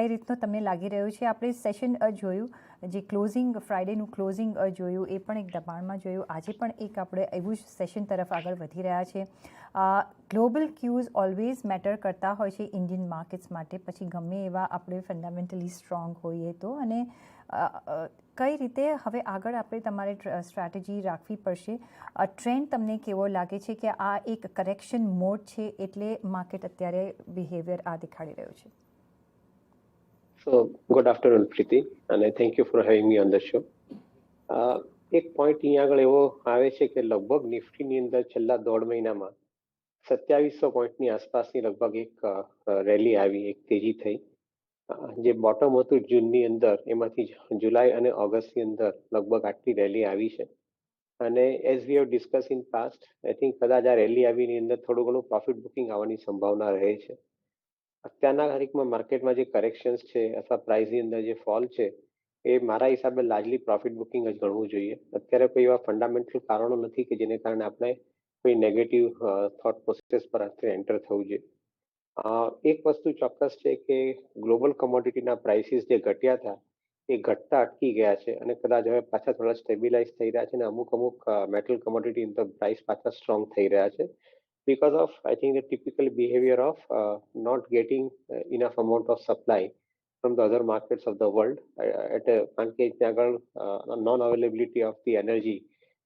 કઈ રીતનો તમને લાગી રહ્યું છે? આપણે સેશન જોયું, જે ક્લોઝિંગ ફ્રાઈડેનું ક્લોઝિંગ જોયું, એ પણ એક દબાણમાં જોયું. આજે પણ એક આપણે એવું જ સેશન તરફ આગળ વધી રહ્યા છે. ગ્લોબલ ક્યુઝ ઓલવેઝ મેટર કરતા હોય છે ઇન્ડિયન માર્કેટ્સ માટે, પછી ગમે એવા આપણે ફંડામેન્ટલી સ્ટ્રોંગ હોઈએ તો. અને કઈ રીતે હવે આગળ આપણે તમારે સ્ટ્રેટેજી રાખવી પડશે? ટ્રેન્ડ તમને કેવો લાગે છે કે આ એક કરેક્શન મોડ છે એટલે માર્કેટ અત્યારે બિહેવિયર આ દેખાડી રહ્યું છે? So, good afternoon, Preeti, and thank you for having me on the show. એક પોઈન્ટ અહીંયા આગળ એવો આવે છે કે લગભગ નિફ્ટીની અંદર છેલ્લા 1.5 મહિનામાં 2700 પોઈન્ટની આસપાસની લગભગ એક રેલી આવી, એક તેજી થઈ. જે બોટમ હતું જૂનની અંદર, એમાંથી જુલાઈ અને ઓગસ્ટની અંદર લગભગ આટલી રેલી આવી છે. અને as we have discuss in past, I think કદાચ આ રેલી આવીની અંદર થોડું ઘણું પ્રોફિટ બુકિંગ આવવાની સંભાવના રહે છે. અત્યારના તારીખમાં માર્કેટમાં જે કરેક્શન્સ છે અથવા પ્રાઇસની અંદર જે ફોલ છે, એ મારા હિસાબે લાર્જલી પ્રોફિટ બુકિંગ જ ગણવું જોઈએ. અત્યારે કોઈ એવા ફંડામેન્ટલ કારણો નથી કે જેને કારણે આપણે કોઈ નેગેટિવ થોટ પ્રોસેસ પર એન્ટર થવું જોઈએ. એક વસ્તુ ચોક્કસ છે કે ગ્લોબલ કોમોડિટીના પ્રાઇસીસ જે ઘટ્યા હતા એ ઘટતા અટકી ગયા છે અને કદાચ હવે પાછા થોડા સ્ટેબિલાઇઝ થઈ રહ્યા છે અને અમુક મેટલ કોમોડિટી પ્રાઇસ પાછા સ્ટ્રોંગ થઈ રહ્યા છે because of, I think, the typical behavior of not getting enough amount of supply from the other markets of the world કારણ કે ત્યાં આગળ non availability of the energy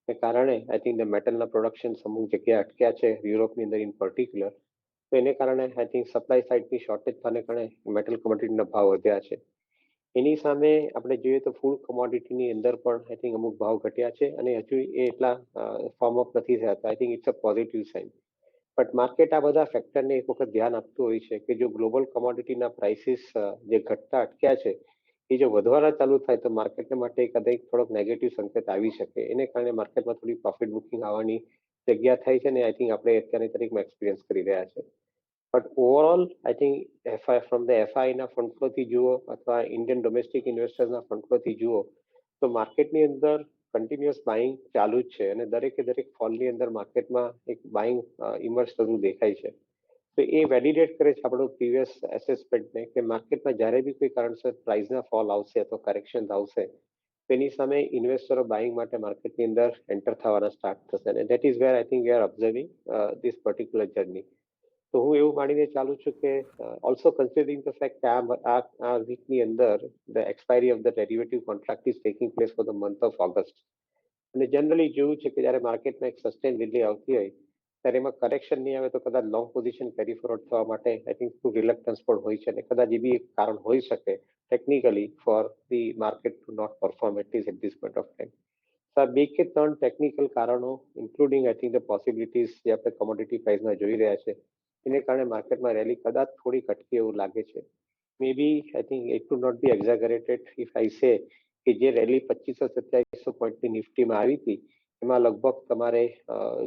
ને કારણે આઈ થિંક ધ મેટલના પ્રોડક્શન અમુક જગ્યાએ અટક્યા છે, યુરોપની અંદર ઇન પર્ટિક્યુલર. તો એને કારણે આઈ થિંક સપ્લાય સાઇડની શોર્ટેજ થવાને કારણે મેટલ કોમોડિટીના ભાવ વધ્યા છે. એની સામે આપણે જોઈએ તો ફૂડ કોમોડિટીની અંદર પણ આઈ થિંક અમુક ભાવ ઘટ્યા છે અને હજુ એ એટલા ફોર્મ અપ નથી થયા. I think it's a positive sign. But market આ બધા ફેક્ટરને એક વખત ધ્યાન આપતું હોય છે કે જો ગ્લોબલ કોમોડિટીના પ્રાઇસીસ જે ઘટતા અટક્યા છે એ જો વધવાના ચાલુ થાય તો માર્કેટને માટે કદાચ થોડોક નેગેટિવ સંકેત આવી શકે. એને કારણે માર્કેટમાં થોડી પ્રોફિટ બુકિંગ આવવાની જગ્યા થઈ છે ને આઈ થિંક આપણે અત્યારની તારીખમાં એક્સપિરિયન્સ કરી રહ્યા છે. But overall I think from the એફઆઈના ફંડ ફ્લોથી જુઓ અથવા ઇન્ડિયન ડોમેસ્ટિક ઇન્વેસ્ટર્સના ફંડ ફ્લોથી જુઓ તો માર્કેટની અંદર કન્ટિન્યુઅસ બાઇંગ ચાલુ જ છે અને દરેક ફોલની અંદર માર્કેટમાં એક બાઇંગ ઇમર્જ થતું દેખાય છે. તો એ વેલિડેટ કરે છે આપણું પ્રીવિયસ એસેસમેન્ટને કે માર્કેટમાં જ્યારે બી કોઈ કારણસર પ્રાઇસના ફોલ આવશે અથવા કરેક્શન આવશે તેની સામે ઇન્વેસ્ટરો બાઇંગ માટે માર્કેટની અંદર એન્ટર થવાના સ્ટાર્ટ થશે અને that is wear I think we are observing this particular journey. તો હું એવું માનીને ચાલુ છું કે ઓલ્સો કન્સિડરિંગ ધ ફેક્ટ કે આ વીકની અંદર the expiry of the derivative contract is taking place for the month of August. અને જનરલી જોયું છે કે જ્યારે માર્કેટમાં એક સસ્ટેન રેલી આવતી હોય ત્યારે એમાં કરેક્શન નહીં આવે તો કદાચ લોંગ પોઝિશન કેરી ફોરવર્ડ થવા માટે આઈ થિંક થોડું રિલક્ટન્સ પણ હોય છે અને કદાચ એ બી એક કારણ હોઈ શકે technically for the market to not perform at least at this point of time. તો આ 2 કે 3 ટેકનિકલ કારણો including I think the possibilities જે આપણે કોમોડિટી પ્રાઇસમાં જોઈ રહ્યા છે એને કારણે માર્કેટમાં રેલી કદાચ થોડી અટકી એવું લાગે છે. Maybe I think it to not be exaggerated if I say કે જે રેલી 2500-2700 પોઈન્ટની નિફ્ટીમાં આવી હતી એમાં લગભગ તમારે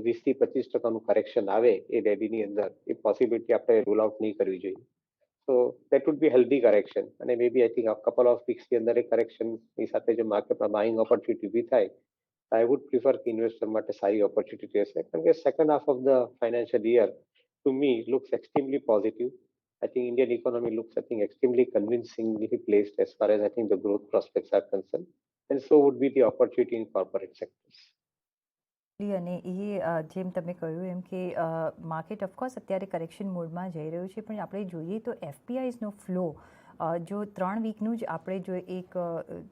20-25% કરેક્શન આવે એ રેલીની અંદર એ પોસિબિલિટી આપણે રૂલ આઉટ નહીં કરવી જોઈએ. તો that would be healthy correction અને મે બી આઈ થિંક કપલ ઓફ વીક્સની અંદર એ કરેક્શનની સાથે જો માર્કેટમાં બાઇંગ ઓપોર્ચ્યુનિટી ઊભી થાય આઈ વુડ પ્રિફર કે ઇન્વેસ્ટર માટે સારી ઓપોર્ચ્યુનિટી હશે કારણ કે second half of the financial year to me looks extremely positive. I think Indian economy looks, I think, extremely convincingly placed as far as I think the growth prospects are concerned, and so would be the opportunity in corporate sectors. અને એ જેમ તમે કહ્યું એમ કે market of course અત્યારે correction મોડમાં જઈ રહ્યું છે, પણ આપણે જોઈએ તો એફપીઆઈઝનો ફ્લો જો 3 વીકનું જ આપણે જો એક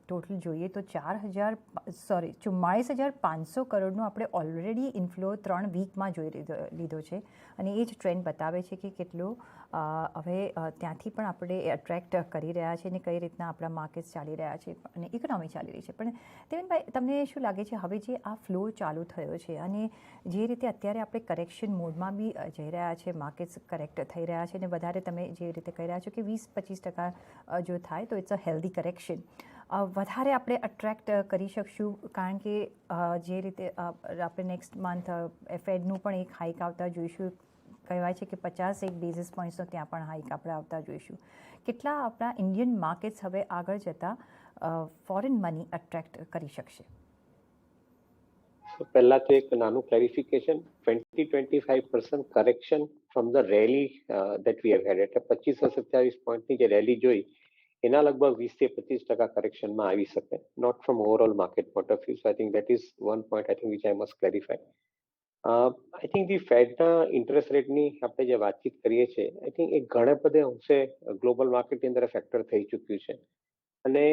ટોટલ જોઈએ તો 44,500 કરોડનો આપણે ઓલરેડી ઇનફ્લો 3 વીકમાં જોઈ લીધો છે અને એ જ ટ્રેન્ડ બતાવે છે કે કેટલો હવે ત્યાંથી પણ આપણે એટ્રેક્ટ કરી રહ્યા છે અને કઈ રીતના આપણા માર્કેટ્સ ચાલી રહ્યા છે અને ઇકોનોમી ચાલી રહી છે. પણ દેવેનભાઈ, તમને શું લાગે છે હવે જે આ ફ્લો ચાલુ થયો છે અને જે રીતે અત્યારે આપણે કરેક્શન મોડમાં બી જઈ રહ્યા છે, માર્કેટ્સ કરેક્ટ થઈ રહ્યા છે અને વધારે તમે જે રીતે કહી રહ્યા છો કે 20-25% જો થાય તો ઇટ્સ અ હેલ્ધી કરેક્શન, વધારે આપણે અટ્રેક્ટ કરી શકશું કારણ કે જે રીતે આપણે નેક્સ્ટ મંથ ફેડનું પણ એક હાઇક આવતા જોઈશું. કહેવાય છે કે 51 બેઝિસ પોઈન્ટ્સનો ત્યાં પણ હાઇક આપણે આવતા જોઈશું. કેટલા આપણા ઇન્ડિયન માર્કેટ્સ હવે આગળ જતાં ફોરેન મની અટ્રેક્ટ કરી શકશે? પહેલા તો એક નાનું clarification, 20-25% correction from the rally that we have હેડ એટલે 2527 પોઈન્ટની જે રેલી જોઈ એના લગભગ 20 થી 25% કરેક્શનમાં આવી શકે, not from overall market point of view. So I think that is one point I think which I must clarify. I think the ફેડના ઇન્ટરેસ્ટ રેટની આપણે જે વાતચીત કરીએ છીએ, આઈ થિંક એ ઘણા બધે અંશે ગ્લોબલ માર્કેટની અંદર ફેક્ટર થઈ ચૂક્યું છે. અને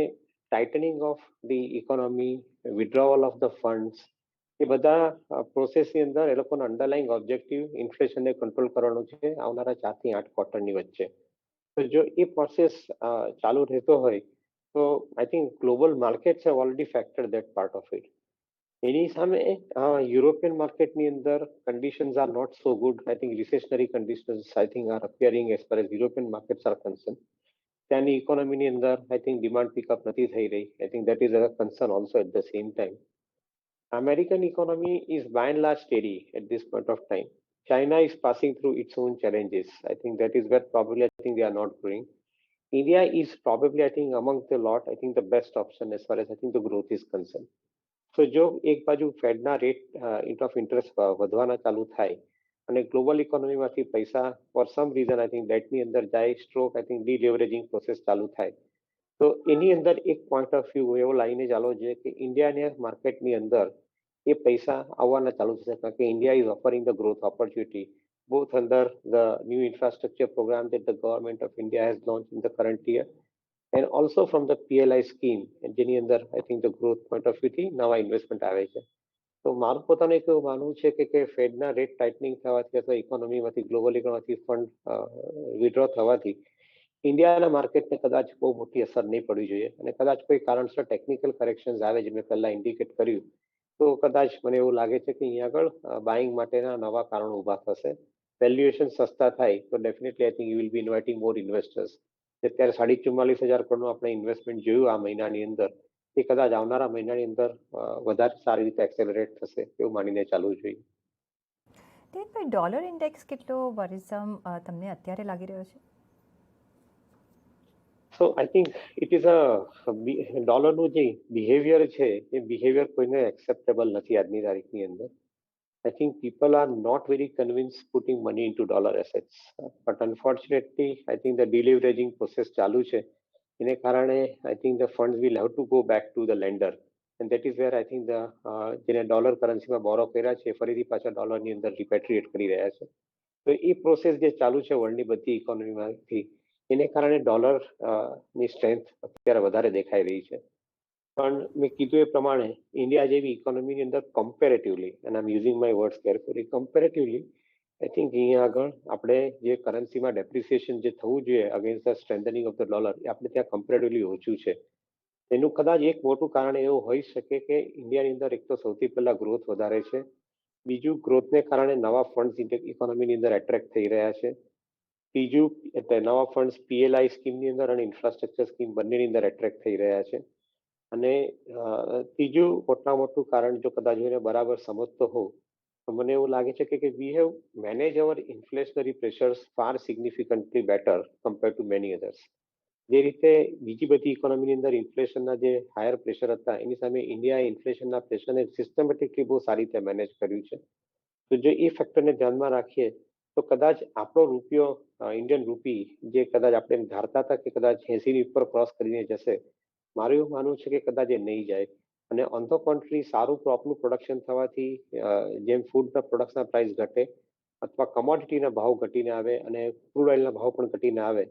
tightening of the economy, withdrawal of the funds, એ બધા પ્રોસેસની અંદર એ લોકોનો અંડરલાઇંગ ઓબ્જેક્ટિવ ઇન્ફ્લેશનને કંટ્રોલ કરવાનું છે આવનારા 4 થી 8 ક્વાર્ટરની વચ્ચે. તો જો એ પ્રોસેસ ચાલુ રહેતો હોય તો I think global markets have already factored that part of it. એની સામે યુરોપિયન માર્કેટની અંદર conditions are not so good. I think recessionary conditions I think are appearing as far as European markets are concern. ત્યાંની ઇકોનોમીની અંદર I think demand pickup નથી થઈ રહી. I think that is a concern also at the same time. American economy is by and large steady at this point of time. China is passing through its own challenges. I think that is where probably I think they are not growing. India is probably I think among the lot I think the best option as far as I think the growth is concerned. So જો એક બાજુ ફેડના rate of interest વધવાના ચાલુ થાય અને global ઇકોનોમીમાંથી પૈસા for some reason I think ડેટની અંદર જાય, stroke I think deleveraging process ચાલુ થાય, તો એની અંદર એક પોઈન્ટ ઓફ વ્યૂ એવો લાવીને ચાલવો જોઈએ કે ઇન્ડિયાના માર્કેટની અંદર એ પૈસા આવવાના ચાલુ થશે, કારણ કે India is offering the growth opportunity both under the new infrastructure program that the government of India has launched in the current year and also from the PLI scheme, જેની અંદર I think the growth point of વ્યૂથી નવા investment આવે છે. તો મારું પોતાનું એક એવું માનવું છે કે ફેડના રેટ ટાઇટનિંગ થવાથી અથવા ઇકોનોમીમાંથી ગ્લોબલ ઇકોનોમીમાંથી ફંડ વિડ્રો થવાથી ઇન્ડિયાના માર્કેટને કદાચ બહુ મોટી અસર નહીં પડવી જોઈએ. અને કદાચ કોઈ કારણસર ટેકનિકલ કરેક્શન્સ આવે, જે મેં પહેલા ઇન્ડિકેટ કર્યું, તો કદાચ મને એવું લાગે છે કે અહીંયા આગળ બાઇંગ માટેના નવા કારણો ઊભા થશે. વેલ્યુએશન સસ્તા થાય તો definitely I think you will be inviting more investors. અત્યારે 44,500 કરોડનું આપણે ઇન્વેસ્ટમેન્ટ જોયું આ મહિનાની અંદર, એ કદાચ આવનારા મહિનાની અંદર વધારે સારી રીતે એક્સેલરેટ થશે એવું માનીને ચાલવું જોઈએ. ભાઈ, ડોલર ઇન્ડેક્સ કેટલો વરિસમ તમને અત્યારે લાગી રહ્યો છે? સો આઈ થિંક ઇટ ઇઝ ડોલરનું જે બિહેવિયર છે એ બિહેવિયર કોઈને એક્સેપ્ટેબલ નથી આજની તારીખની અંદર. I think people are not very convinced putting money into dollar assets. But unfortunately, I think the deleveraging process ચાલુ છે, એને કારણે I think the funds will have to go back to the lender. And that is where I think the જેને dollar કરન્સીમાં બોરો કર્યા છે ફરીથી પાછા ડોલરની અંદર રિપેટ્રિએટ કરી રહ્યા છે. તો એ પ્રોસેસ જે ચાલુ છે વર્લ્ડની બધી ઇકોનોમીમાંથી, એને કારણે ડોલરની સ્ટ્રેન્થ અત્યારે વધારે દેખાઈ રહી છે. પણ મેં કીધું એ પ્રમાણે ઇન્ડિયા જેવી ઇકોનોમીની અંદર comparatively, and I am using my words carefully, comparatively I think અહીંયા આગળ આપણે જે કરન્સીમાં ડેપ્રિસિએશન જે થવું જોઈએ against the strengthening of the dollar, એ આપણે ત્યાં કમ્પેરેટિવલી ઓછું છે. એનું કદાચ એક મોટું કારણ એવું હોઈ શકે કે ઇન્ડિયાની અંદર એક તો સૌથી પહેલા ગ્રોથ વધારે છે, બીજું ગ્રોથને કારણે નવા ફંડ્સ ઇકોનોમીની અંદર એટ્રેક્ટ થઈ રહ્યા છે, ત્રીજું એટલે નવા ફંડ્સ પીએલઆઈ સ્કીમની અંદર અને ઇન્ફ્રાસ્ટ્રક્ચર સ્કીમ બંનેની અંદર એટ્રેક્ટ થઈ રહ્યા છે. અને ત્રીજું મોટું કારણ જો કદાચ એને બરાબર સમજતો હોઉં તો મને એવું લાગે છે કે we have manage our inflationary pressures far significantly better compare to many others. જે રીતે બીજી બધી ઇકોનોમીની અંદર ઇન્ફ્લેશનના જે હાયર પ્રેશર હતા એની સામે ઇન્ડિયાએ ઇન્ફ્લેશનના પ્રેશરને સિસ્ટમેટિકલી બહુ સારી રીતે મેનેજ કર્યું છે. તો જો એ ફેક્ટરને ધ્યાનમાં રાખીએ તો કદાચ આપણો રૂપિયો, ઇન્ડિયન રૂપી, જે કદાચ આપણે ધારતા હતા કે કદાચ 80ની ઉપર ક્રોસ કરીને જશે, મારું એવું માનવું છે કે કદાચ એ નહીં જાય. અને ઓન ધ કોન્ટ્રી સારું ક્રોપનું પ્રોડક્શન થવાથી જેમ ફૂડના પ્રોડક્ટ્સના પ્રાઇસ ઘટે અથવા કમોડિટીના ભાવ ઘટીને આવે અને ક્રૂડ ઓઇલના ભાવ પણ ઘટીને આવે,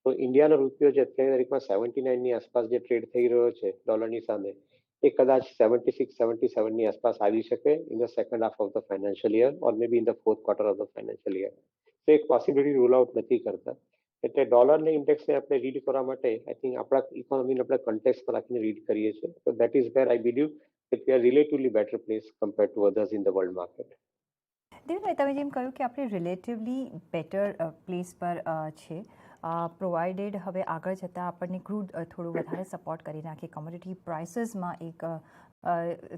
તો ઇન્ડિયાનો રૂપિયો જે અત્યારની તારીખમાં 79ની આસપાસ જે ટ્રેડ થઈ રહ્યો છે ડોલરની સામે, એ કદાચ 76-77ની આસપાસ આવી શકે in the second half of the financial year or May B in the fourth quarter of the financial year. તો એક પોસિબિલિટી રૂલ આઉટ નથી કરતા. એટલે ડોલરને ઇન્ડેક્સને આપણે રીડ કરવા માટે આઈ થિંક આપણા ઇકોનોમીને આપણે કન્ટેક્સમાં રાખીને રીડ કરીએ છીએ. તો that is wear I believe that we are relatively better placed compared to others in the world market. Devbhai, તમે જેમ કહ્યું કે આપણે રિલેટિવલી બેટર પ્લેસ પર છે, પ્રોવાઇડેડ હવે આગળ જતાં આપણને ક્રૂડ થોડું વધારે સપોર્ટ કરી નાખે, કોમોડિટી પ્રાઇસીસમાં એક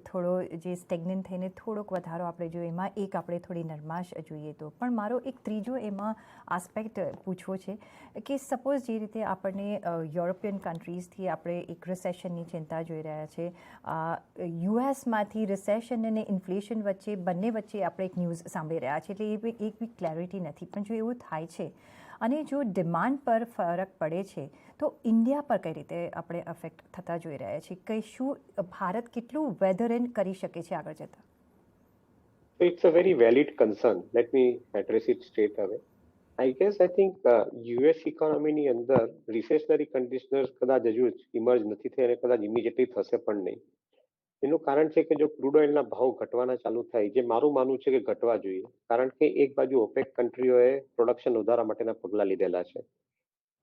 થોડો જે સ્ટેગ્નન્ટ થઈને થોડોક વધારો આપણે જોઈએ, એમાં એક આપણે થોડી નરમાશ જોઈએ. તો પણ મારો એક ત્રીજો એમાં આસ્પેક્ટ પૂછવો છે કે સપોઝ જે રીતે આપણને યુરોપિયન કન્ટ્રીઝથી આપણે એક રિસેશનની ચિંતા જોઈ રહ્યા છે, યુએસમાંથી રિસેશન અને ઇન્ફ્લેશન વચ્ચે બંને વચ્ચે આપણે એક ન્યૂઝ સાંભળી રહ્યા છીએ, એટલે એ એક બી ક્લેરિટી નથી. પણ જો એવું થાય છે અને જો ડિમાન્ડ પર ફરક પડે છે તો ઇન્ડિયા પર કઈ રીતે આપણે અફેક્ટ થતા જોઈ રહ્યા છીએ? કઈ શું ભારત કેટલું વેધર એન્ડ કરી શકે છે આગળ જતાં? So it's a very valid concern. Let me address it straight away. I think US ઇકોનોમીની અંદર રિસેશનરી કન્ડિશનર્સ કદાચ હજુ ઇમર્જ નથી થઈ અને કદાચ ઇમિડિયેટલી થશે પણ નહીં. એનું કારણ છે કે જો ક્રૂડ ઓઇલના ભાવ ઘટવાના ચાલુ થાય, જે મારું માનવું છે કે ઘટવા જોઈએ, કારણ કે એક બાજુ ઓપેક કન્ટ્રીઓએ પ્રોડક્શન વધારવા માટેના પગલાં લીધેલા છે.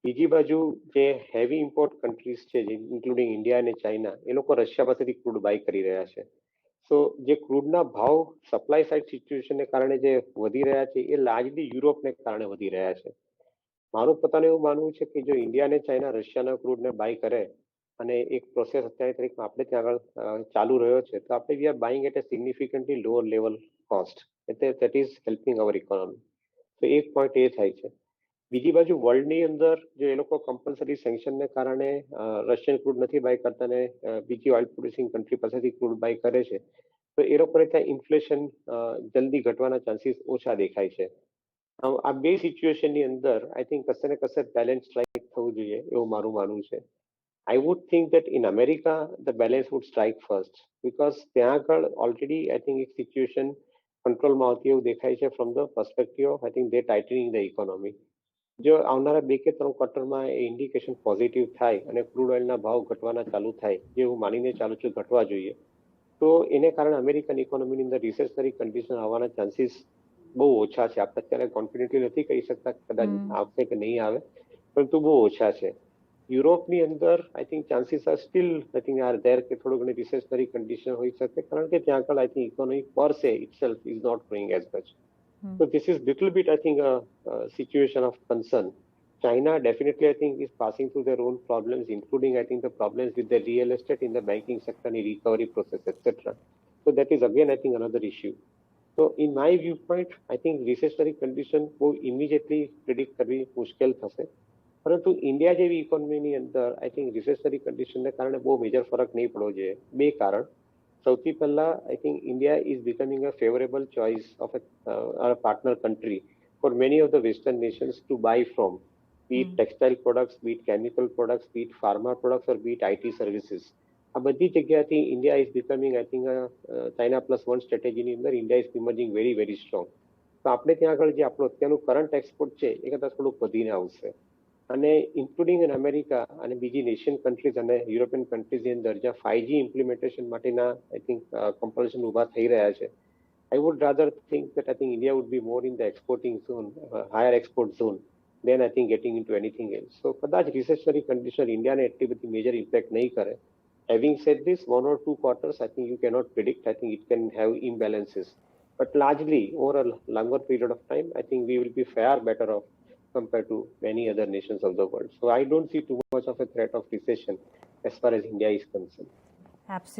બીજી બાજુ જે હેવી ઇમ્પોર્ટ કન્ટ્રીઝ છે, ઇન્ક્લુડિંગ ઇન્ડિયા અને ચાઇના, એ લોકો રશિયા પાસેથી ક્રૂડ બાય કરી રહ્યા છે. સો જે ક્રૂડના ભાવ સપ્લાય સાઇડ સિચ્યુએશનને કારણે જે વધી રહ્યા છે, એ લાર્જલી યુરોપને કારણે વધી રહ્યા છે. મારું પોતાનું એવું માનવું છે કે જો ઇન્ડિયા અને ચાઇના રશિયાના ક્રૂડને બાય કરે અને એક પ્રોસેસ અત્યારે તારીખમાં આપણે ત્યાં આગળ ચાલુ રહ્યો છે, તો આપણે we are buying at a significantly lower level cost, એટલે that is helping our economy. તો એક પોઈન્ટ એ થાય છે. બીજી બાજુ વર્લ્ડની અંદર જો એ લોકો કમ્પલસરી સેન્કશનને કારણે રશિયન ક્રૂડ નથી બાય કરતા ને બીજી ઓઇલ પ્રોડ્યુસિંગ કન્ટ્રી પાસેથી ક્રૂડ બાય કરે છે, તો એ લોકોને ત્યાં ઇન્ફ્લેશન જલ્દી ઘટવાના ચાન્સીસ ઓછા દેખાય છે. આ બે સિચ્યુએશનની અંદર આઈ થિંક કશે ને કશે બેલેન્સ સ્ટ્રાઇક થવું જોઈએ એવું મારું માનવું છે. I would think that in America, the balance would strike first because ત્યાં આગળ already I think એક સિચ્યુએશન કંટ્રોલમાં આવતી એવું દેખાય છે from the perspective of I think they tightening the economy. જો આવનારા 2 કે 3 ક્વાર્ટરમાં એ ઇન્ડિકેશન પોઝિટિવ થાય અને ક્રૂડ ઓઇલના ભાવ ઘટવાના ચાલુ થાય, જે હું માનીને ચાલુ છું ઘટવા જોઈએ, તો એને કારણે અમેરિકન ઇકોનોમીની અંદર રિસેશનરી કન્ડિશન આવવાના ચાન્સીસ બહુ ઓછા છે. આપણે અત્યારે કોન્ફિડન્ટલી નથી કહી શકતા કદાચ આવશે કે નહીં આવે, પરંતુ બહુ ઓછા છે. યુરોપની અંદર I think chances are still I think are there કે થોડું ઘણી રિસેશનરી કન્ડિશન હોઈ શકે, કારણ કે ત્યાં આગળ I think economy per se itself is not growing as much. So this is little bit, I think, a situation of concern. China definitely, I think, is passing through their own problems, including, I think, the problems with the real estate in the banking sector and recovery process, etc. So that is again, I think, another issue. So in my viewpoint, I think recessionary condition will immediately predict કરવી મુશ્કેલ થશે. પરંતુ India જેવી ઇકોનોમીની અંદર I think રિસેશનરી કન્ડિશનને કારણે બહુ major ફરક નહીં પડવો જોઈએ. બે કારણ. સૌથી પહેલા I think India is becoming a favourable choice of a partner country for many of the Western nations to buy from, be it textile products, be it chemical products, be it pharma products, or be it IT services. આ બધી જગ્યાથી India is becoming I think China +1 સ્ટ્રેટેજીની અંદર India is emerging very very strong. તો આપણે ત્યાં આગળ જે આપણું અત્યારનું કરંટ એક્સપોર્ટ છે એ કદાચ થોડુંક વધીને આવશે. અને ઇન્ક્લુડિંગ ઇન અમેરિકા અને બીજી નેશિયન કન્ટ્રીઝ અને યુરોપિયન કન્ટ્રીઝની અંદર જ્યાં 5G ઇમ્પ્લિમેન્ટેશન માટેના આઈ થિંક કમ્પલ્શન ઊભા થઈ રહ્યા છે, I would rather think that I think India would be more in the exporting zone, higher export zone, than I think getting into anything else. So કદાચ recessionary condition India ને એટલી બધી major impact નહીં કરે. Having said this, 1 or 2 quarters I think you cannot predict. I think it can have imbalances. But largely, over a longer period of time, I think we will be far better off compared to many other nations of the world. So I don't see too much of a threat of recession as far as India is concerned. Absolutely.